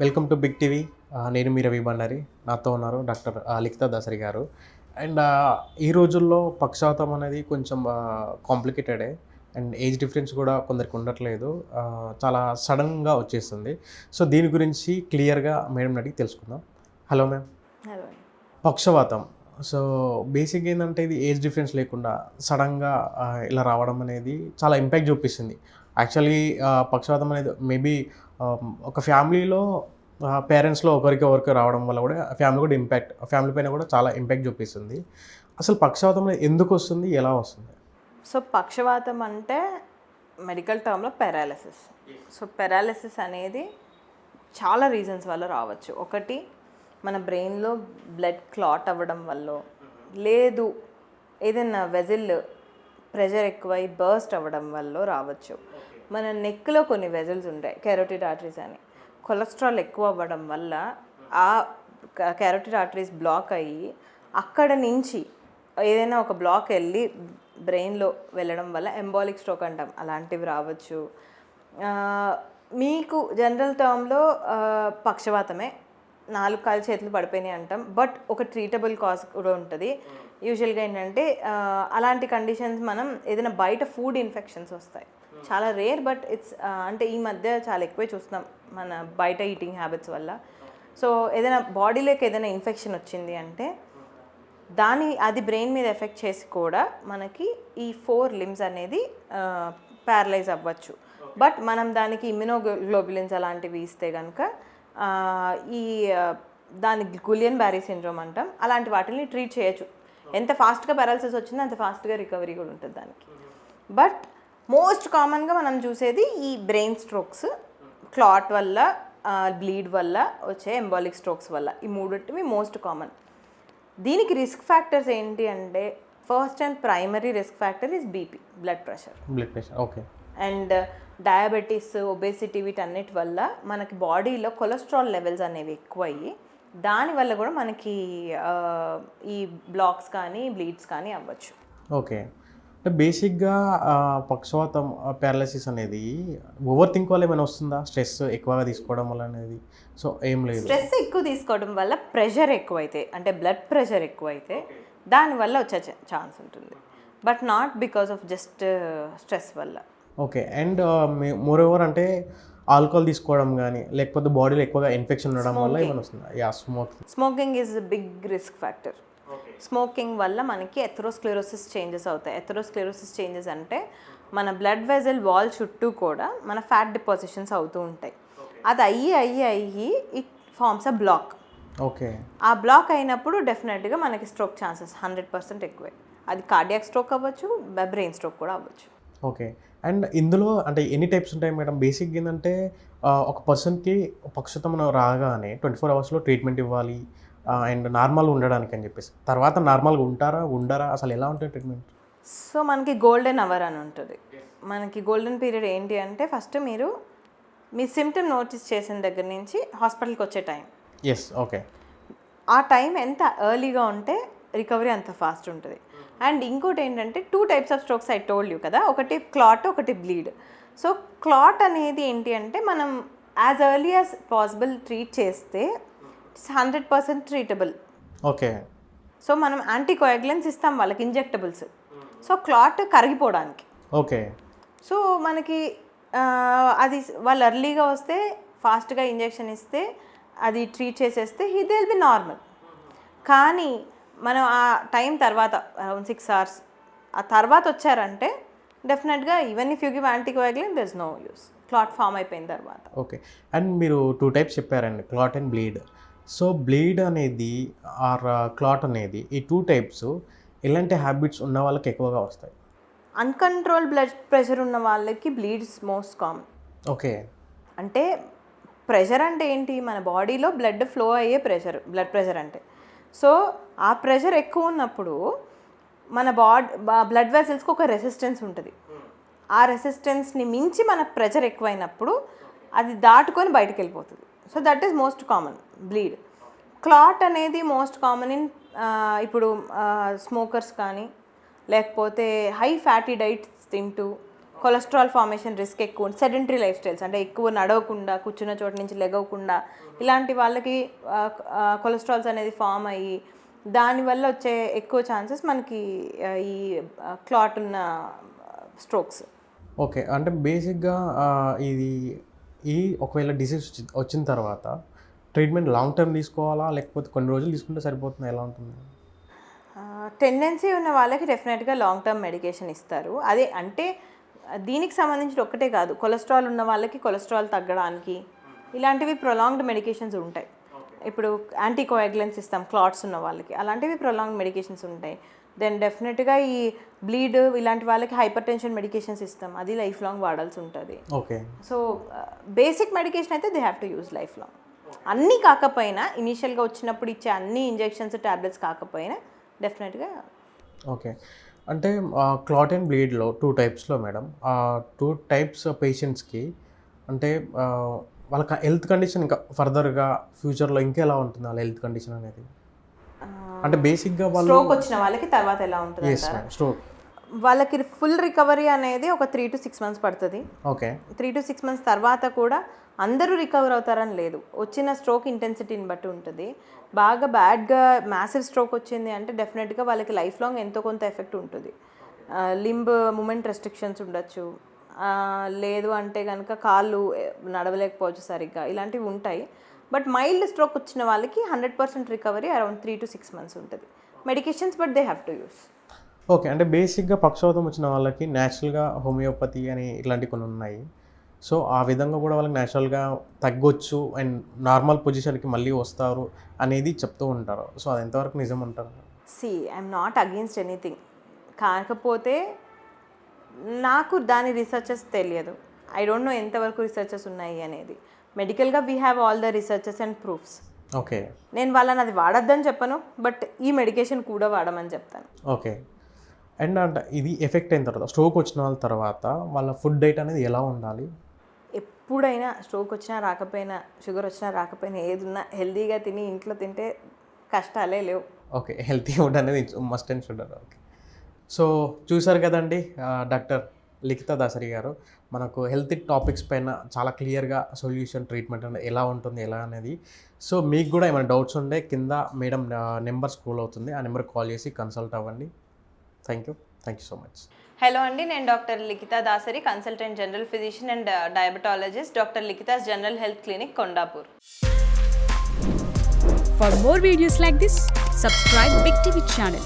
Welcome to big TV. నేను మీ రవి బండారి. నాతో ఉన్నారు డాక్టర్ లిఖితా దాసరి గారు. అండ్ ఈ రోజుల్లో పక్షవాతం అనేది కొంచెం కాంప్లికేటెడే. అండ్ ఏజ్ డిఫరెన్స్ కూడా కొందరికి ఉండట్లేదు. చాలా సడన్గా వచ్చేస్తుంది. సో దీని గురించి క్లియర్గా మేడం అడిగి తెలుసుకుందాం. Hello ma'am. హలో. పక్షవాతం. సో బేసిక్గా ఏంటంటే ఇది ఏజ్ డిఫరెన్స్ లేకుండా సడన్గా ఇలా రావడం అనేది చాలా ఇంపాక్ట్ చూపిస్తుంది. యాక్చువల్లీ పక్షవాతం అనేది మేబీ ఒక ఫ్యామిలీలో పేరెంట్స్లో ఒకరికి రావడం వల్ల కూడా ఫ్యామిలీ పైన కూడా చాలా ఇంపాక్ట్ చూపిస్తుంది. అసలు పక్షవాతం అనేది ఎందుకు వస్తుంది, ఎలా వస్తుంది? సో పక్షవాతం అంటే మెడికల్ టర్మ్లో పెరాలసిస్. సో పెరాలసిస్ అనేది చాలా రీజన్స్ వల్ల రావచ్చు. ఒకటి, మన బ్రెయిన్లో బ్లడ్ క్లాట్ అవ్వడం వల్ల, లేదు ఏదైనా వెజిల్ ప్రెషర్ ఎక్కువై బర్స్ట్ అవ్వడం వల్ల రావచ్చు. మన నెక్లో కొన్ని వెజిల్స్ ఉంటాయి, కెరోటిడ్ ఆర్టరీస్ అని. కొలెస్ట్రాల్ ఎక్కువ అవ్వడం వల్ల ఆ కెరోటిడ్ ఆర్టరీస్ బ్లాక్ అయ్యి అక్కడ నుంచి ఏదైనా ఒక బ్లాక్ వెళ్ళి బ్రెయిన్లో వెళ్ళడం వల్ల ఎంబాలిక్ స్ట్రోక్ అంటాం, అలాంటివి రావచ్చు. మీకు జనరల్ టర్మ్లో పక్షవాతమే, 4 కాళ్ళు చేతులు పడిపోయినాయి అంటాం, బట్ ఒక ట్రీటబుల్ కాజ్ కూడా ఉంటుంది. యూజువల్గా ఏంటంటే అలాంటి కండిషన్స్ మనం ఏదైనా బయట ఫుడ్ ఇన్ఫెక్షన్స్ వస్తాయి, చాలా రేర్, బట్ ఇట్స్ అంటే ఈ మధ్య చాలా ఎక్కువే చూస్తున్నాం మన బయట ఈటింగ్ హ్యాబిట్స్ వల్ల. సో ఏదైనా బాడీలోకి ఏదైనా ఇన్ఫెక్షన్ వచ్చింది అంటే అది బ్రెయిన్ మీద ఎఫెక్ట్ చేసి కూడా మనకి ఈ 4 లిమ్స్ అనేది ప్యారలైజ్ అవ్వచ్చు. బట్ మనం దానికి ఇమ్యునోగ్లోబులిన్స్ అలాంటివి ఇస్తే కనుక దాని గులియన్ బ్యారీ సిండ్రోమ్ అంటాం, అలాంటి వాటిని ట్రీట్ చేయొచ్చు. ఎంత ఫాస్ట్గా పారాలసిస్ వచ్చిందో అంత ఫాస్ట్గా రికవరీ కూడా ఉంటుంది దానికి. బట్ మోస్ట్ కామన్గా మనం చూసేది ఈ బ్రెయిన్ స్ట్రోక్స్, క్లాట్ వల్ల, బ్లీడ్ వల్ల వచ్చే ఎంబాలిక్ స్ట్రోక్స్ వల్ల. ఈ మూడింటివి మోస్ట్ కామన్. దీనికి రిస్క్ ఫ్యాక్టర్స్ ఏంటి అంటే, first and primary risk factor is BP, blood pressure. Okay. And diabetes, obesity, వీటన్నిటి వల్ల మనకి బాడీలో కొలెస్ట్రాల్ లెవెల్స్ అనేవి ఎక్కువయ్యి దానివల్ల కూడా మనకి ఈ బ్లాక్స్ కానీ బ్లీడ్స్ కానీ అవ్వచ్చు. ఓకే. అంటే బేసిక్గా పక్షవాతం పారాలసిస్ అనేది ఓవర్ థింక్ వల్ల ఏమైనా వస్తుందా? స్ట్రెస్ ఎక్కువగా తీసుకోవడం వల్ల అనేది? సో ఏం లేదు, స్ట్రెస్ ఎక్కువ తీసుకోవడం వల్ల ప్రెషర్ ఎక్కువైతే, అంటే బ్లడ్ ప్రెషర్ ఎక్కువైతే దానివల్ల వచ్చే ఛాన్స్ ఉంటుంది, but not because of just stress వల్ల. ఓకే. అండ్ మోర్ ఓవర్ అంటే ఆల్కహాల్ తీసుకోవడం కానీ లేకపోతే బాడీలో ఎక్కువగా ఇన్ఫెక్షన్ ఉండడం వల్ల ఏమైనా వస్తుందా? Smoking is big risk factor. Smoking వల్ల మనకి ఎథెరోస్క్లెరోసిస్ చేంజెస్ అవుతాయి. ఎథెరోస్క్లెరోసిస్ చేంజెస్ అంటే మన బ్లడ్ వెజల్ వాల్ చుట్టూ కూడా మన ఫ్యాట్ డిపాజిషన్స్ అవుతూ ఉంటాయి. అది అయ్యి it forms a block. Okay. ఆ బ్లాక్ అయినప్పుడు డెఫినెట్గా మనకి స్ట్రోక్ ఛాన్సెస్ 100% ఎక్కువే. అది కార్డియాక్ స్ట్రోక్ అవ్వచ్చు, బ్రెయిన్ స్ట్రోక్ కూడా అవ్వచ్చు. ఓకే. అండ్ ఇందులో అంటే ఎన్ని టైప్స్ ఉంటాయి మేడం? బేసిక్గా ఏంటంటే ఒక పర్సన్కి పక్షవాతం రాగానే 24 అవర్స్లో ట్రీట్మెంట్ ఇవ్వాలి అండ్ నార్మల్ ఉండడానికి అని చెప్పేసి, తర్వాత నార్మల్గా ఉండరా అసలు ఎలా ఉంటుంది ట్రీట్మెంట్? సో మనకి గోల్డెన్ అవర్ అని ఉంటుంది. మనకి గోల్డెన్ పీరియడ్ ఏంటి అంటే, ఫస్ట్ మీరు మీ సిమ్టమ్ నోటీస్ చేసిన దగ్గర నుంచి హాస్పిటల్కి వచ్చే టైం. ఎస్. ఓకే. ఆ టైం ఎంత ఎర్లీగా ఉంటే రికవరీ అంత ఫాస్ట్ ఉంటుంది. అండ్ ఇంకోటి ఏంటంటే 2 types of strokes I told you కదా, ఒకటి క్లాట్, ఒకటి బ్లీడ్. సో క్లాట్ అనేది ఏంటి అంటే, మనం as early as possible treat చేస్తే ఇట్స్ 100% ట్రీటబుల్. ఓకే. సో మనం యాంటీకోయాగులెంట్స్ ఇస్తాం వాళ్ళకి, ఇంజెక్టబుల్స్. సో క్లాట్ కరిగిపోవడానికి. ఓకే. సో మనకి అది వాళ్ళు ఎర్లీగా వస్తే ఫాస్ట్గా ఇంజెక్షన్ ఇస్తే అది ట్రీట్ చేసేస్తే దే విల్ బి నార్మల్. కానీ మనం ఆ టైం తర్వాత అరౌండ్ 6 hours ఆ తర్వాత వచ్చారంటే డెఫినెట్గా even if you give anticoagulant there is no use, clot form అయిపోయిన తర్వాత. ఓకే. అండ్ మీరు 2 టైప్స్ చెప్పారండి, clot and bleed. So bleed అనేది ఆర్ క్లాట్ అనేది, ఈ 2 టైప్స్ ఎలాంటి హ్యాబిట్స్ ఉన్న వాళ్ళకి ఎక్కువగా వస్తాయి? అన్కంట్రోల్ బ్లడ్ ప్రెషర్ ఉన్న వాళ్ళకి బ్లీడ్స్ మోస్ట్ కామన్. ఓకే. అంటే ప్రెషర్ అంటే ఏంటి, మన బాడీలో బ్లడ్ ఫ్లో అయ్యే బ్లడ్ ప్రెషర్ అంటే. సో ఆ ప్రెషర్ ఎక్కువ ఉన్నప్పుడు మన బ్లడ్ వెసల్స్కి ఒక రెసిస్టెన్స్ ఉంటుంది. ఆ రెసిస్టెన్స్ని మించి మన ప్రెషర్ ఎక్కువైనప్పుడు అది దాటుకొని బయటకు వెళ్ళిపోతుంది. So that is most common bleed. Clot అనేది మోస్ట్ కామన్ ఇన్ ఇప్పుడు స్మోకర్స్ కానీ, లేకపోతే హై ఫ్యాటీ డైట్స్ తింటూ కొలెస్ట్రాల్ ఫార్మేషన్ రిస్క్ ఎక్కువ, సెడెంటరీ లైఫ్ స్టైల్స్ అంటే ఎక్కువ నడవకుండా కూర్చున్న చోట నుంచి లెగవకుండా ఇలాంటి వాళ్ళకి కొలెస్ట్రాల్స్ అనేది ఫామ్ అయ్యి దానివల్ల వచ్చే ఎక్కువ ఛాన్సెస్ మనకి ఈ క్లాట్ ఉన్న స్ట్రోక్స్. ఓకే, అంటే బేసిక్గా ఇది ఒకవేళ డిసీజ్ వచ్చిన తర్వాత ట్రీట్మెంట్ లాంగ్ టర్మ్ తీసుకోవాలా లేకపోతే కొన్ని రోజులు తీసుకుంటే సరిపోతుందా, ఎలా ఉంటుంది? టెండెన్సీ ఉన్న వాళ్ళకి డెఫినెట్గా లాంగ్ టర్మ్ మెడికేషన్ ఇస్తారు. అదే అంటే దీనికి సంబంధించి ఒక్కటే కాదు, కొలెస్ట్రాల్ ఉన్న వాళ్ళకి కొలెస్ట్రాల్ తగ్గడానికి ఇలాంటివి ప్రొలాంగ్డ్ మెడికేషన్స్ ఉంటాయి. ఇప్పుడు యాంటీకోయాగులెంట్స్ ఇస్తాం క్లాట్స్ ఉన్న వాళ్ళకి, అలాంటివి ప్రొలాంగ్డ్ మెడికేషన్స్ ఉంటాయి. దెన్ డెఫినెట్గా ఈ బ్లీడ్ ఇలాంటి వాళ్ళకి హైపర్ టెన్షన్ మెడికేషన్స్ ఇస్తాం, అది లైఫ్ లాంగ్ వాడాల్సి ఉంటుంది. ఓకే, సో బేసిక్ మెడికేషన్ అయితే they have to use life long. అన్నీ కాకపోయినా ఇనీషియల్గా వచ్చినప్పుడు ఇచ్చే అన్ని ఇంజెక్షన్స్ ట్యాబ్లెట్స్ కాకపోయినా డెఫినెట్గా. ఓకే, అంటే క్లాట్ అండ్ బ్లీడ్లో 2 టైప్స్లో మేడం, 2 టైప్స్ పేషెంట్స్కి అంటే వాళ్ళకి హెల్త్ కండిషన్ ఇంకా ఫర్దర్గా ఫ్యూచర్లో ఇంకెలా ఉంటుంది వాళ్ళ హెల్త్ కండిషన్ అనేది? అంటే బేసిక్గా వాళ్ళు స్ట్రోక్ వచ్చిన వాళ్ళకి తర్వాత ఎలా ఉంటుంది స్ట్రోక్ వాళ్ళకి ఫుల్ రికవరీ అనేది ఒక 3 to 6 months పడుతుంది. ఓకే, 3 to 6 months తర్వాత కూడా అందరూ రికవర్ అవుతారని లేదు, వచ్చిన స్ట్రోక్ ఇంటెన్సిటీని బట్టి ఉంటుంది. బాగా బ్యాడ్గా మ్యాసివ్ స్ట్రోక్ వచ్చింది అంటే డెఫినెట్గా వాళ్ళకి లైఫ్ లాంగ్ ఎంతో కొంత ఎఫెక్ట్ ఉంటుంది. లింబ్ మూమెంట్ రెస్ట్రిక్షన్స్ ఉండొచ్చు, లేదు అంటే కనుక కాళ్ళు నడవలేకపోవచ్చు సరిగ్గా, ఇలాంటివి ఉంటాయి. బట్ మైల్డ్ స్ట్రోక్ వచ్చిన వాళ్ళకి 100% రికవరీ అరౌండ్ 3 to 6 months ఉంటుంది. Medications but they have to use. Okay, అంటే బేసిక్గా పక్షవాతం వచ్చిన వాళ్ళకి న్యాచురల్గా హోమియోపతి అని ఇట్లాంటివి కొన్ని ఉన్నాయి. సో ఆ విధంగా కూడా వాళ్ళకి న్యాచురల్గా తగ్గొచ్చు అండ్ నార్మల్ పొజిషన్కి మళ్ళీ వస్తారు అనేది చెప్తూ ఉంటారు. సో అది ఎంతవరకు నిజం అంటారు? ఐఎమ్ నాట్ అగెన్స్ట్ ఎనీథింగ్, కాకపోతే నాకు దాని రీసెర్చెస్ తెలియదు. ఐ డోంట్ నో ఎంతవరకు రీసెర్చెస్ ఉన్నాయి అనేది. మెడికల్గా we have all the researches and proofs. Okay, నేను వాళ్ళని అది వాడద్దని చెప్పను, బట్ ఈ మెడికేషన్ కూడా వాడమని చెప్తాను. ఓకే, అండ్ అంటే ఇది ఎఫెక్ట్ అయిన తర్వాత స్ట్రోక్ వచ్చిన వాళ్ళ తర్వాత వాళ్ళ ఫుడ్ డైట్ అనేది ఎలా ఉండాలి? ఎప్పుడైనా స్ట్రోక్ వచ్చినా రాకపోయినా, షుగర్ వచ్చినా రాకపోయినా, ఏది ఉన్నా హెల్తీగా తిని ఇంట్లో తింటే కష్టాలే లేవు. ఓకే, హెల్తీ ఫుడ్ అనేది must and should. Okay, so చూసారు కదండి, డాక్టర్ లిఖితా దాసరి గారు మనకు హెల్త్ టాపిక్స్ పైన చాలా క్లియర్గా సొల్యూషన్ ట్రీట్మెంట్ అనేది ఎలా ఉంటుంది ఎలా అనేది. సో మీకు కూడా ఏమైనా డౌట్స్ ఉంటే కింద మేడం నెంబర్ స్క్రోల్ అవుతుంది, ఆ నెంబర్కి కాల్ చేసి కన్సల్ట్ అవ్వండి. Thank you so much. Hello అండి, నేను doctor Likhitha Dasari, consultant general physician and diabetologist, doctor Likhitha's general health clinic, Kondapur. For more videos like this, subscribe Big TV channel.